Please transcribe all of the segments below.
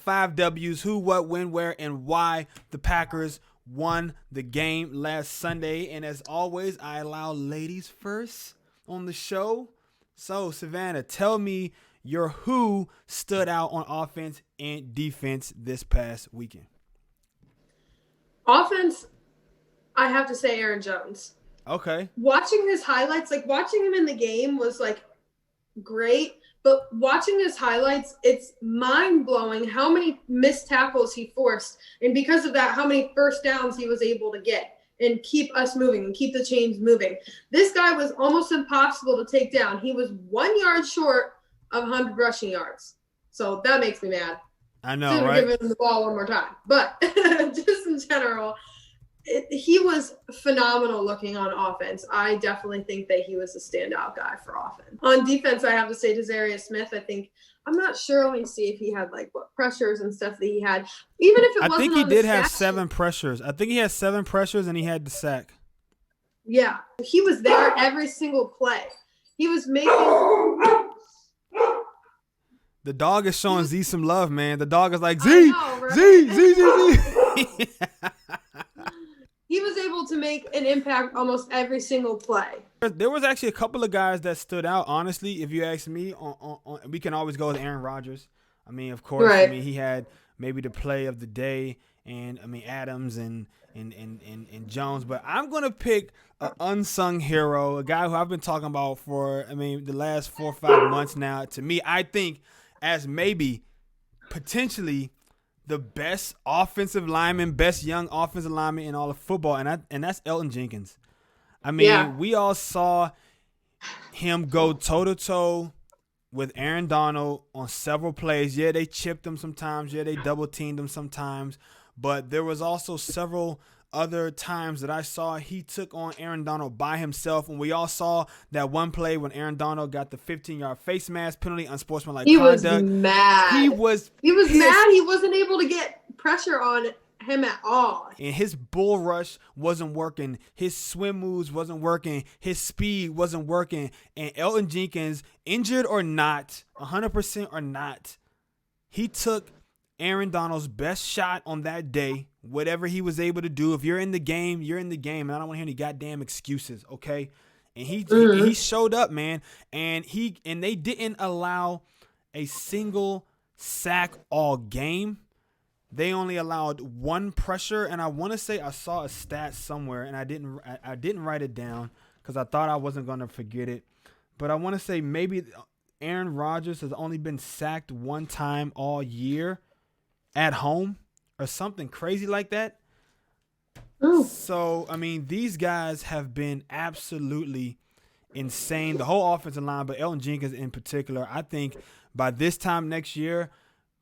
5 W's, who, what, when, where, and why the Packers won the game last Sunday. And as always, I allow ladies first on the show. So, Savannah, tell me your who stood out on offense and defense this past weekend. Offense, I have to say Aaron Jones. Okay. Watching his highlights, watching him in the game was great. But watching his highlights, it's mind-blowing how many missed tackles he forced. And because of that, how many first downs he was able to get and keep us moving and keep the chains moving. This guy was almost impossible to take down. He was 1 yard short of 100 rushing yards. So that makes me mad. I know, right? Give him the ball one more time. But just in general, he was phenomenal looking on offense. I definitely think that he was a standout guy for offense. On defense, I have to say Desarius Smith. I'm not sure. Let me see if he had what pressures and stuff that he had. Even if it wasn't, I think he did have 7 pressures. I think he had 7 pressures and he had the sack. Yeah, he was there every single play. He was making. The dog is showing Z some love, man. The dog is like, Z. He was able to make an impact almost every single play. There was actually a couple of guys that stood out, honestly, if you ask me. We can always go with Aaron Rodgers. I mean, of course, right. I mean, he had maybe the play of the day, and I mean, Adams and Jones. But I'm going to pick an unsung hero, a guy who I've been talking about for, the last 4 or 5 months now. To me, I think as maybe potentially the best offensive lineman, best young offensive lineman in all of football, and that's Elton Jenkins. We all saw him go toe-to-toe with Aaron Donald on several plays. Yeah, they chipped him sometimes. Yeah, they double-teamed him sometimes. But there was also several other times that I saw he took on Aaron Donald by himself. And we all saw that one play when Aaron Donald got the 15-yard face mask penalty, unsportsmanlike conduct. He was mad. He was mad. He wasn't able to get pressure on him at all. And his bull rush wasn't working. His swim moves wasn't working. His speed wasn't working. And Elton Jenkins, injured or not, 100% or not, he took Aaron Donald's best shot on that day, whatever he was able to do. If you're in the game, you're in the game. And I don't want to hear any goddamn excuses, okay? And he showed up, man. And they didn't allow a single sack all game. They only allowed 1 pressure, and I want to say I saw a stat somewhere, and I didn't write it down because I thought I wasn't going to forget it. But I want to say maybe Aaron Rodgers has only been sacked 1 time all year at home or something crazy like that. Ooh. So, these guys have been absolutely insane. The whole offensive line, but Elton Jenkins in particular, I think by this time next year,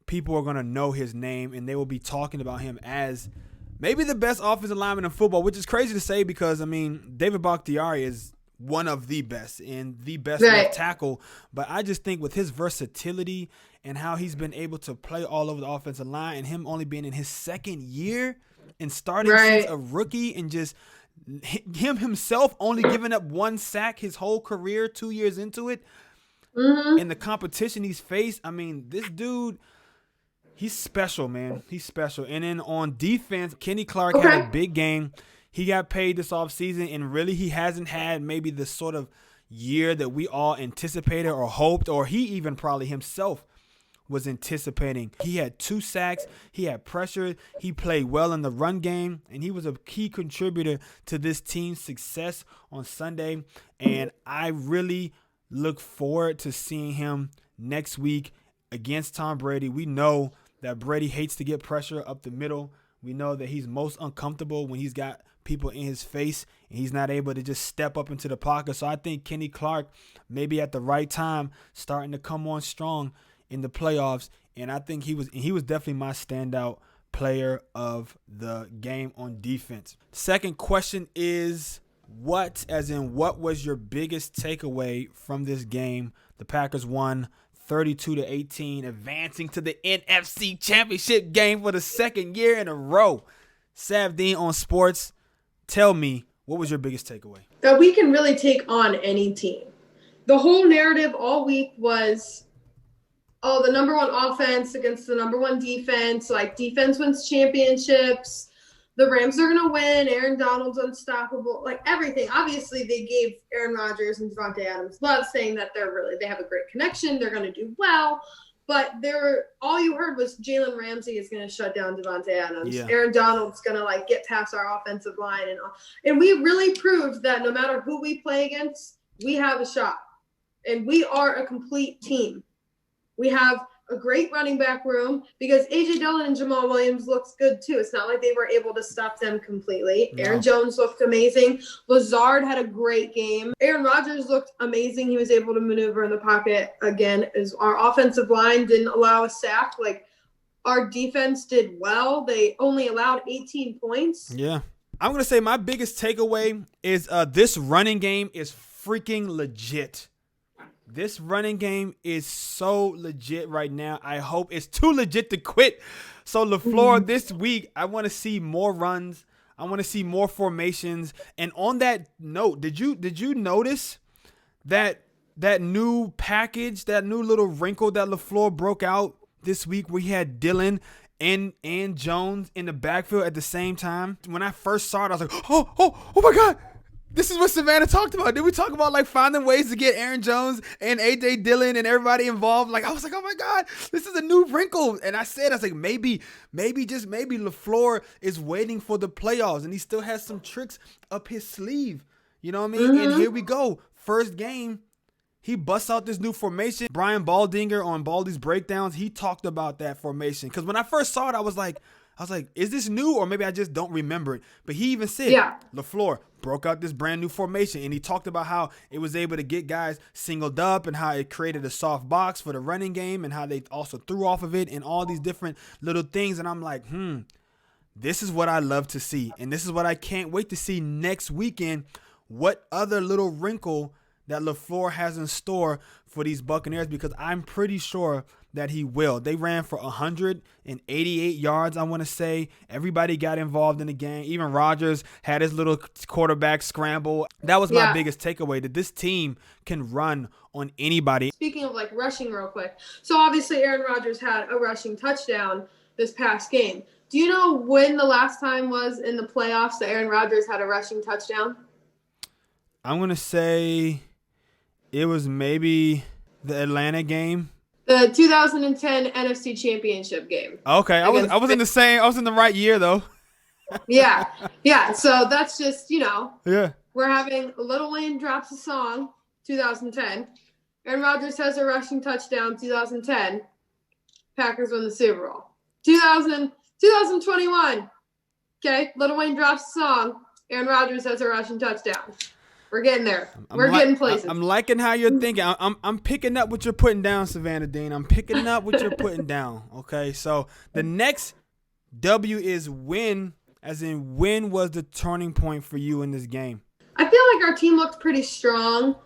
people are going to know his name, and they will be talking about him as maybe the best offensive lineman in football, which is crazy to say because, David Bakhtiari is one of the best and the best left tackle. But I just think with his versatility and how he's been able to play all over the offensive line and him only being in his 2nd year and starting since a rookie and just him himself only giving up 1 sack his whole career 2 years into it. Mm-hmm. And the competition he's faced, this dude – he's special, man. He's special. And then on defense, Kenny Clark had a big game. He got paid this offseason, and really he hasn't had maybe the sort of year that we all anticipated or hoped, or he even probably himself was anticipating. He had 2 sacks. He had pressure. He played well in the run game, and he was a key contributor to this team's success on Sunday. And I really look forward to seeing him next week against Tom Brady. We know that Brady hates to get pressure up the middle. We know that he's most uncomfortable when he's got people in his face and he's not able to just step up into the pocket. So I think Kenny Clark maybe at the right time starting to come on strong in the playoffs. And I think he was definitely my standout player of the game on defense. Second question is what was your biggest takeaway from this game? The Packers won 32-18, advancing to the NFC Championship game for the 2nd year in a row. Savdeen on Sports, tell me, what was your biggest takeaway? That we can really take on any team. The whole narrative all week was oh, the number one offense against the number one defense. Like, defense wins championships. The Rams are going to win. Aaron Donald's unstoppable. Like, everything. Obviously, they gave Aaron Rodgers and Devontae Adams love, saying that they have a great connection. They're going to do well. But all you heard was Jalen Ramsey is going to shut down Devontae Adams. Yeah. Aaron Donald's going to, like, get past our offensive line. And we really proved that no matter who we play against, we have a shot. And we are a complete team. We have a great running back room because A.J. Dillon and Jamal Williams looks good too. It's not like they were able to stop them completely. No. Aaron Jones looked amazing. Lazard had a great game. Aaron Rodgers looked amazing. He was able to maneuver in the pocket again. As our offensive line didn't allow a sack. Like, our defense did well. They only allowed 18 points. Yeah. I'm going to say my biggest takeaway is this running game is freaking legit. This running game is so legit right now. I hope it's too legit to quit. So LaFleur, this week, I want to see more runs. I want to see more formations. And on that note, did you notice that new package, that new little wrinkle that LaFleur broke out this week where he had Dillon and Jones in the backfield at the same time? When I first saw it, I was like, oh my God. This is what Savannah talked about. Did we talk about, like, finding ways to get Aaron Jones and A.J. Dillon and everybody involved? Like, I was like, oh my God, this is a new wrinkle. And I was like, maybe LaFleur is waiting for the playoffs and he still has some tricks up his sleeve. You know what I mean? Mm-hmm. And here we go. First game, he busts out this new formation. Brian Baldinger on Baldy's Breakdowns, he talked about that formation. Because when I first saw it, I was like, is this new or maybe I just don't remember it? But he even said, LaFleur broke out this brand new formation, and he talked about how it was able to get guys singled up and how it created a soft box for the running game and how they also threw off of it and all these different little things. And I'm like, this is what I love to see. And this is what I can't wait to see next weekend. What other little wrinkle that LaFleur has in store for these Buccaneers, because I'm pretty sure that he will. They ran for 188 yards, I want to say. Everybody got involved in the game. Even Rodgers had his little quarterback scramble. That was my biggest takeaway, that this team can run on anybody. Speaking of, like, rushing real quick. So, obviously, Aaron Rodgers had a rushing touchdown this past game. Do you know when the last time was in the playoffs that Aaron Rodgers had a rushing touchdown? I'm going to say it was maybe the Atlanta game. The 2010 NFC Championship game. Okay, I was in the right year though. Yeah. So that's just, Yeah. We're having Lil Wayne drops a song, 2010. Aaron Rodgers has a rushing touchdown, 2010. Packers win the Super Bowl. 2021. Okay, Lil Wayne drops a song. Aaron Rodgers has a rushing touchdown. We're getting there. We're getting places. I'm liking how you're thinking. I'm picking up what you're putting down, Savannah Dean. I'm picking up what you're putting down. Okay, so the next W is win, as in when was the turning point for you in this game? I feel like our team looked pretty strong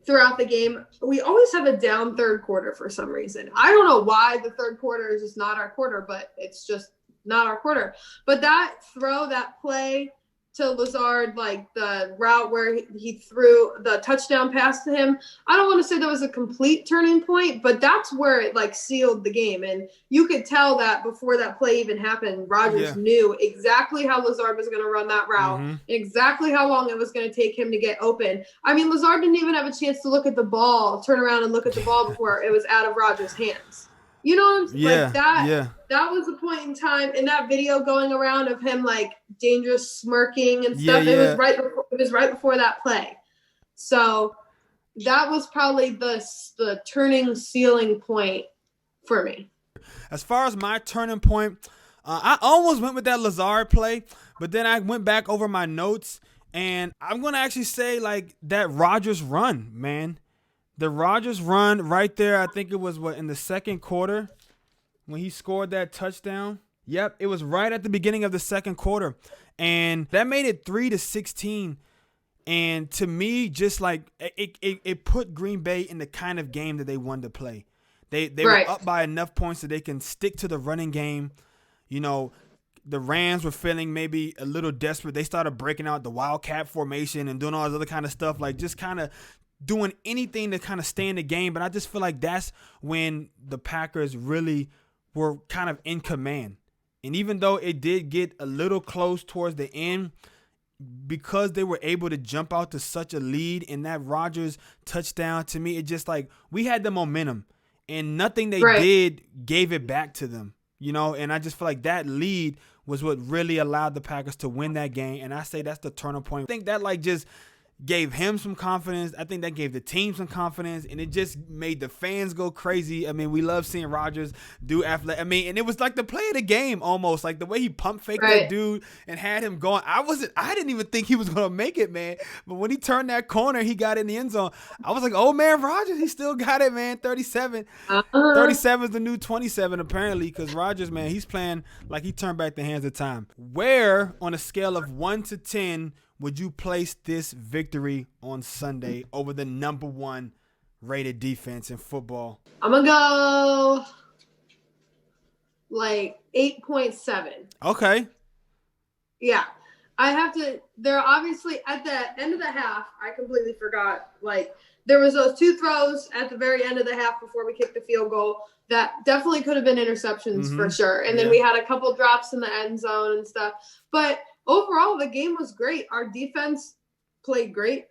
throughout the game. We always have a down third quarter for some reason. I don't know why the third quarter is just not our quarter, but it's just not our quarter. But that play to Lazard, like the route where he threw the touchdown pass to him, I don't want to say that was a complete turning point, but that's where it, like, sealed the game. And you could tell that before that play even happened, Rodgers knew exactly how Lazard was going to run that route, and exactly how long it was going to take him to get open. I mean, Lazard didn't even have a chance to look at the ball, turn around and look at the ball before it was out of Rodgers' hands. You know what I'm saying? Yeah, like that was a point in time in that video going around of him, like, dangerous smirking and stuff. Yeah. It was right before that play. So that was probably the turning sealing point for me. As far as my turning point, I almost went with that Lazard play, but then I went back over my notes, and I'm going to actually say, like, that Rodgers run, man. The Rodgers run right there, I think it was, in the second quarter when he scored that touchdown? Yep, it was right at the beginning of the second quarter. And that made it 3-16. And to me, just like it put Green Bay in the kind of game that they wanted to play. They were up by enough points that they can stick to the running game. You know, the Rams were feeling maybe a little desperate. They started breaking out the Wildcat formation and doing all this other kind of stuff, like just kind of doing anything to kind of stay in the game. But I just feel like that's when the Packers really were kind of in command. And even though it did get a little close towards the end, because they were able to jump out to such a lead in that Rodgers touchdown, to me, it just like we had the momentum and nothing they did gave it back to them, you know, and I just feel like that lead was what really allowed the Packers to win that game. And I say that's the turning point. I think that like just gave him some confidence. I think that gave the team some confidence, and it just made the fans go crazy. I mean, we love seeing Rodgers do athletic. I mean, and it was like the play of the game almost, like the way he pump faked that dude and had him going. I didn't even think he was going to make it, man. But when he turned that corner, he got in the end zone. I was like, oh, man, Rodgers, he still got it, man. 37. 37 is the new 27, apparently, because Rodgers, man, he's playing like he turned back the hands of time. Where, on a scale of 1 to 10, would you place this victory on Sunday over the number 1 rated defense in football? I'm going to go like 8.7. Okay. Yeah. I have to – they're obviously at the end of the half, I completely forgot. Like, there was those 2 throws at the very end of the half before we kicked the field goal that definitely could have been interceptions for sure. And then we had a couple drops in the end zone and stuff. But – overall, the game was great. Our defense played great.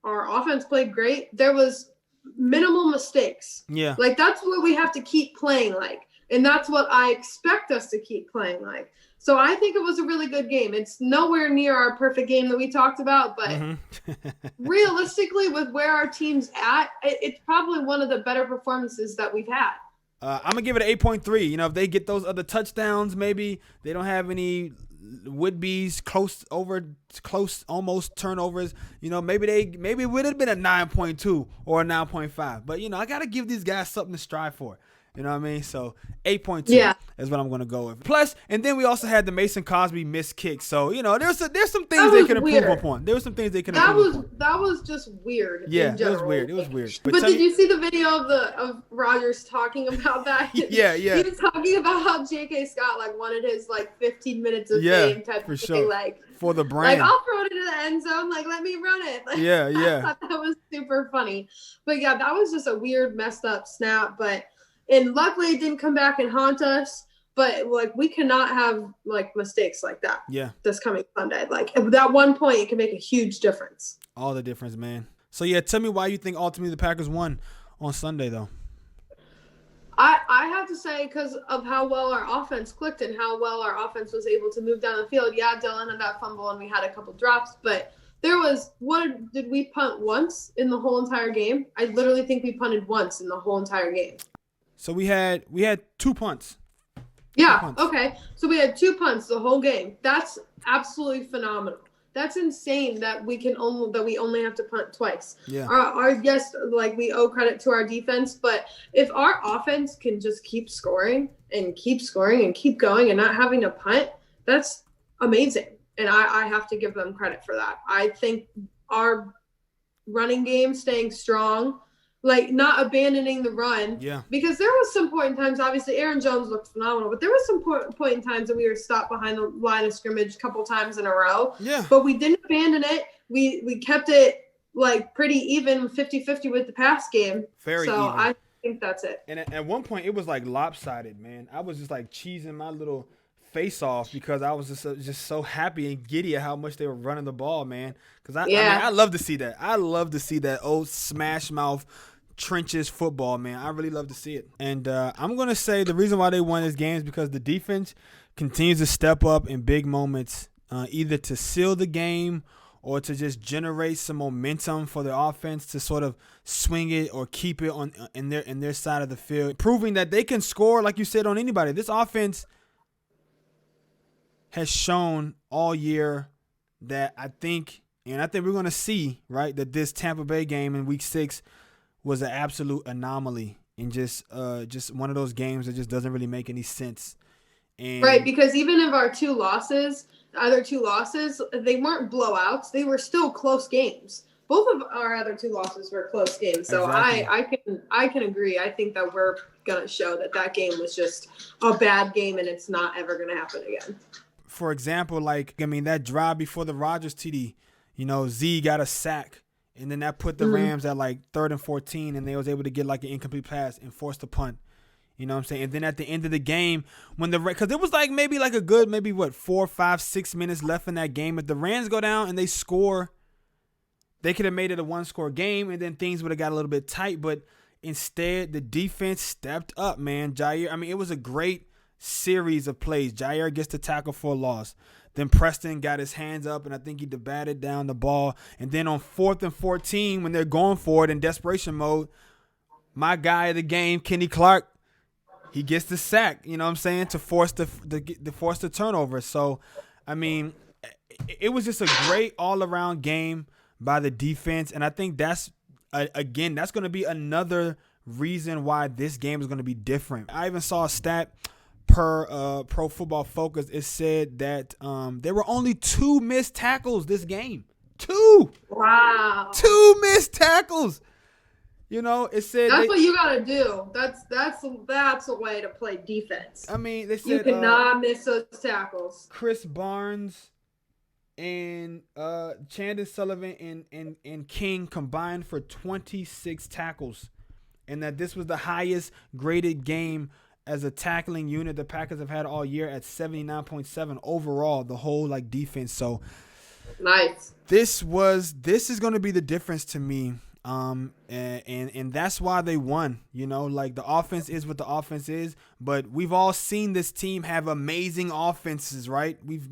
Our offense played great. There was minimal mistakes. Yeah. Like, that's what we have to keep playing like. And that's what I expect us to keep playing like. So I think it was a really good game. It's nowhere near our perfect game that we talked about, but realistically, with where our team's at, it's probably one of the better performances that we've had. I'm going to give it an 8.3. You know, if they get those other touchdowns, maybe they don't have any would-be's close almost turnovers, you know, maybe it would have been a 9.2 or a 9.5. But, you know, I got to give these guys something to strive for. You know what I mean? So 8.2 is what I'm going to go with. Plus, and then we also had the Mason Cosby missed kick. So, you know, there's some things they can improve upon. There were some things they can improve upon. That was just weird. Yeah, it was weird. It was weird. But did you see the video of Rodgers talking about that? Yeah. He was talking about how J.K. Scott like wanted his like 15 minutes of fame type of thing, like for the brand. Like, I'll throw it into the end zone. Like, let me run it. Like, yeah. I thought that was super funny. But yeah, that was just a weird, messed up snap. And luckily it didn't come back and haunt us. But, like, we cannot have, like, mistakes like that this coming Sunday. Like, at that one point, it can make a huge difference. All the difference, man. So, yeah, tell me why you think ultimately the Packers won on Sunday, though. I have to say because of how well our offense clicked and how well our offense was able to move down the field. Yeah, Dylan had that fumble and we had a couple drops. But there was – did we punt once in the whole entire game? I literally think we punted once in the whole entire game. So we had 2 punts. Yeah, okay. So we had 2 punts the whole game. That's absolutely phenomenal. That's insane that we only have to punt twice. Yeah. Yes, like we owe credit to our defense, but if our offense can just keep scoring and keep going and not having to punt, that's amazing. And I have to give them credit for that. I think our running game staying strong, like not abandoning the run. Yeah. Because there was some point in times, obviously Aaron Jones looked phenomenal, but there was some point in times that we were stopped behind the line of scrimmage a couple times in a row. Yeah. But we didn't abandon it. We kept it like pretty even 50-50 with the pass game. Very so even. I think that's it. And at one point it was like lopsided, man. I was just like cheesing my little face off because I was just so happy and giddy at how much they were running the ball, man. Because I love to see that. I love to see that old smash mouth trenches football, man. I really love to see it. And I'm going to say the reason why they won this game is because the defense continues to step up in big moments, either to seal the game or to just generate some momentum for the offense to sort of swing it or keep it in their side of the field, proving that they can score, like you said, on anybody. This offense has shown all year that I think we're going to see, right, that this Tampa Bay game in Week 6 was an absolute anomaly and just one of those games that just doesn't really make any sense. And right, because even if our other two losses, they weren't blowouts. They were still close games. Both of our other 2 losses were close games. So exactly. I can agree. I think that we're going to show that game was just a bad game and it's not ever going to happen again. For example, that drive before the Rodgers TD, Z got a sack And then that put the Rams at like 3rd and 14, and they was able to get like an incomplete pass and force the punt. You know what I'm saying? And then at the end of the game, when because it was like maybe like a good 4, 5, 6 minutes left in that game. If the Rams go down and they score, they could have made it a 1-score game, and then things would have got a little bit tight. But instead, the defense stepped up, man. It was a great series of plays. Jair gets the tackle for a loss. Then Preston got his hands up, and I think he batted down the ball. And then on 4th and 14, when they're going for it in desperation mode, my guy of the game, Kenny Clark, he gets the sack, you know what I'm saying, to force the turnover. So, I mean, it was just a great all-around game by the defense, and I think that's going to be another reason why this game is going to be different. I even saw a stat per Pro Football Focus. It said that there were only 2 missed tackles this game. 2! Wow. 2 missed tackles. You know, it said that's what you gotta do. That's a way to play defense. I mean, they said you cannot miss those tackles. Chris Barnes and Chandon Sullivan and King combined for 26 tackles, and that this was the highest graded game as a tackling unit the Packers have had all year at 79.7 overall, the whole like defense. So nice. This is going to be the difference to me. And that's why they won. You know, like the offense is what the offense is, but we've all seen this team have amazing offenses, right? We've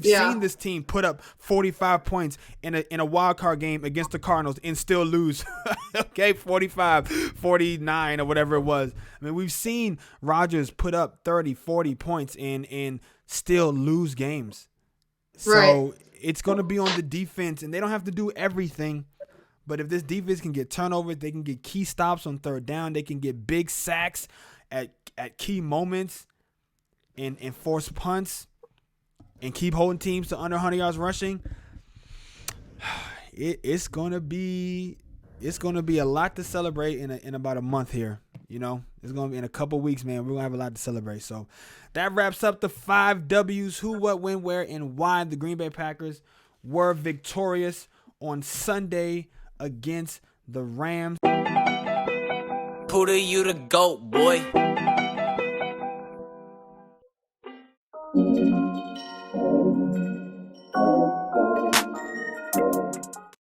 seen this team put up 45 points in a wild card game against the Cardinals and still lose. Okay, 45, 49 or whatever it was. I mean, we've seen Rodgers put up 30, 40 points and still lose games. So it's going to be on the defense, and they don't have to do everything. But if this defense can get turnovers, they can get key stops on 3rd down. They can get big sacks at key moments and force punts and keep holding teams to under 100 yards rushing. It's gonna be a lot to celebrate in about a month here. You know, it's gonna be in a couple weeks, man. We're gonna have a lot to celebrate. So that wraps up the 5 W's: who, what, when, where, and why the Green Bay Packers were victorious on Sunday against the Rams. Puda, you the GOAT, boy.